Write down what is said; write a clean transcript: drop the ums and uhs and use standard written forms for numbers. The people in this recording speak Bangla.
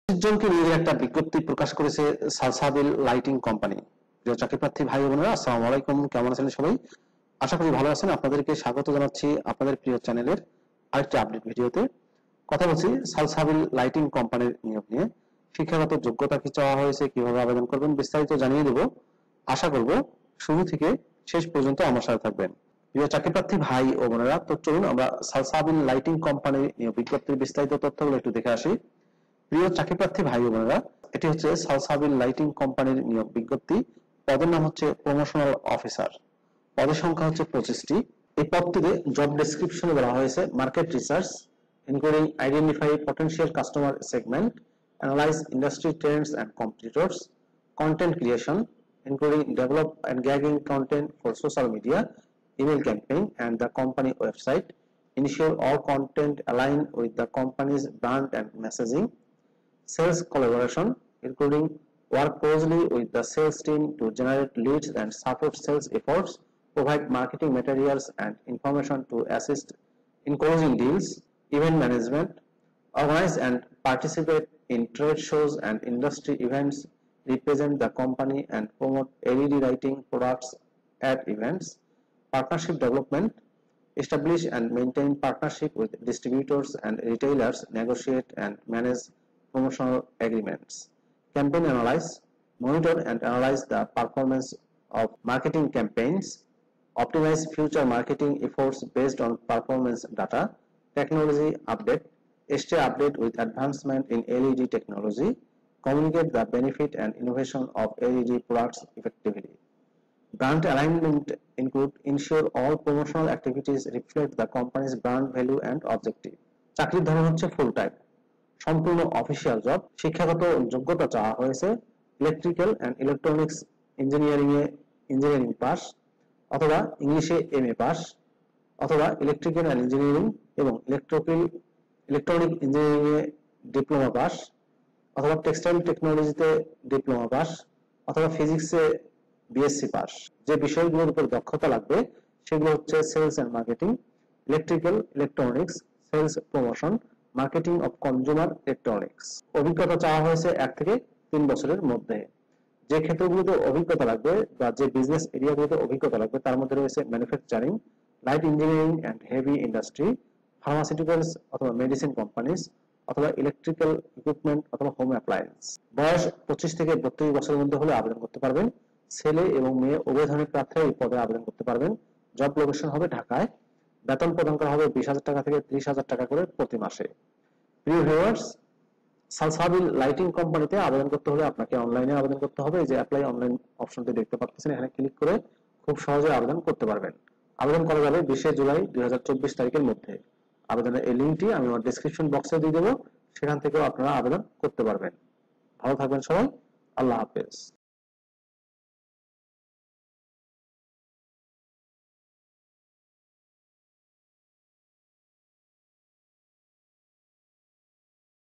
জনকে নিয়ে একটা বিজ্ঞপ্তি প্রকাশ করেছে সালসাবিল লাইটিং কোম্পানি। প্রিয় চাকরিপ্রার্থী ভাই বোনেরা, আসসালামু আলাইকুম। কেমন আছেন সবাই? আশা করি ভালো আছেন। আপনাদেরকে স্বাগত জানাচ্ছি আপনাদের প্রিয় চ্যানেলের আরেকটি আপডেট ভিডিওতে। কথা বলছি সালসাবিল লাইটিং কোম্পানির নিয়োগ নিয়ে। শিক্ষাগত যোগ্যতা কি চাওয়া হয়েছে, কিভাবে আবেদন করবেন, বিস্তারিত জানিয়ে দেব। আশা করব শুরু থেকে শেষ পর্যন্ত আমার সাথে থাকবেন। প্রিয় চাকরিপ্রার্থী ভাই ও বোনেরা, তো চলুন আমরা সালসাবিল লাইটিং কোম্পানির নিয়োগ বিজ্ঞপ্তির বিস্তারিত তথ্যগুলো একটু দেখে আসি। প্রিয় চাকরিপ্রার্থী ভাই ও বোনেরা, এটি হচ্ছে সালসাবিল লাইটিং কোম্পানির নিয়োগ বিজ্ঞপ্তি। পদের নাম হচ্ছে প্রমোশনাল অফিসার। পদের সংখ্যা হচ্ছে 25টি। এই পদটিতে জব ডেসক্রিপশনে বলা হয়েছে market research including identify potential customer segment, analyse industry Trends and competitors, content creation including develop and gagging content for social media, email campaign and the company website, ensure all content align with the company's brand and messaging, sales collaboration including work closely with the sales team to generate leads and support sales efforts, provide marketing materials and information to assist in closing deals, event management, organize and participate in trade shows and industry events, represent the company and promote LED lighting products at events, partnership development, establish and maintain partnership with distributors and retailers, negotiate and manage promotional agreements, campaign analyze, monitor and analyze the performance of marketing campaigns, optimize future marketing efforts based on performance data, technology update, stay update with advancement in LED technology, communicate the benefit and innovation of LED products effectively. Brand alignment include ensure all promotional activities reflect the company's brand value and objective. চাকরির ধরন হচ্ছে ফুল টাইম, সম্পূর্ণ অফিসিয়াল জব। শিক্ষাগত যোগ্যতা চাওয়া হয়েছে electrical and electronics engineering pass অথবা ইংলিশে এমএ পাস অথবা ইলেকট্রিক্যাল এন্ড ইঞ্জিনিয়ারিং এবং ইলেকট্রনিক ইঞ্জিনিয়ারিং এ ডিপ্লোমা পাস অথবা টেক্সটাইল টেকনোলজিতে ডিপ্লোমা পাস অথবা ফিজিক্সে বিএসসি পাস। যে বিষয়গুলোর উপর দক্ষতা লাগবে সেগুলো হচ্ছে sales and marketing, electrical, electronics, sales promotion, marketing of consumer electronics. অভিজ্ঞতা চাওয়া হয়েছে 1 থেকে 3 বছরের মধ্যে। যে ক্ষেত্রগুলোতে অভিজ্ঞতা লাগবে বা যে বিজনেস এরিয়াগুলোতে অভিজ্ঞতা লাগবে তার মধ্যে রয়েছে manufacturing, light engineering and heavy industry, pharmaceuticals অথবা মেডিসিন কোম্পানিজ অথবা ইলেকট্রিক্যাল ইকুইপমেন্ট অথবা হোম অ্যাপ্লায়েন্স। বয়স 25 থেকে 32 বছরের মধ্যে হলে আবেদন করতে পারবেন। ছেলে এবং মেয়ে উভয় ধরনের প্রার্থীরা এই পদে আবেদন করতে পারবেন। জব লোকেশন হবে ঢাকায়। বেতন প্রদান করা হবে 20,000 টাকা থেকে 30,000 টাকা করে প্রতি মাসে। প্রিয় ভিউয়ার্স, সালসাবিল লাইটিং কোম্পানিতে আবেদন করতে হলে আপনাকে অনলাইনে আবেদন করতে হবে। এই যে অ্যাপ্লাই অনলাইন অপশনটি দেখতে পাচ্ছেন, এখানে ক্লিক করে খুব সহজে আবেদন করতে পারবেন। আবেদন করা যাবে 20 জুলাই 2024 তারিখের মধ্যে। আবেদনের এই লিংকটি আমি আমার ডেসক্রিপশন বক্সে দিয়ে দেবো, সেখান থেকেও আপনারা আবেদন করতে পারবেন। ভালো থাকবেন সবাই। আল্লাহ হাফেজ।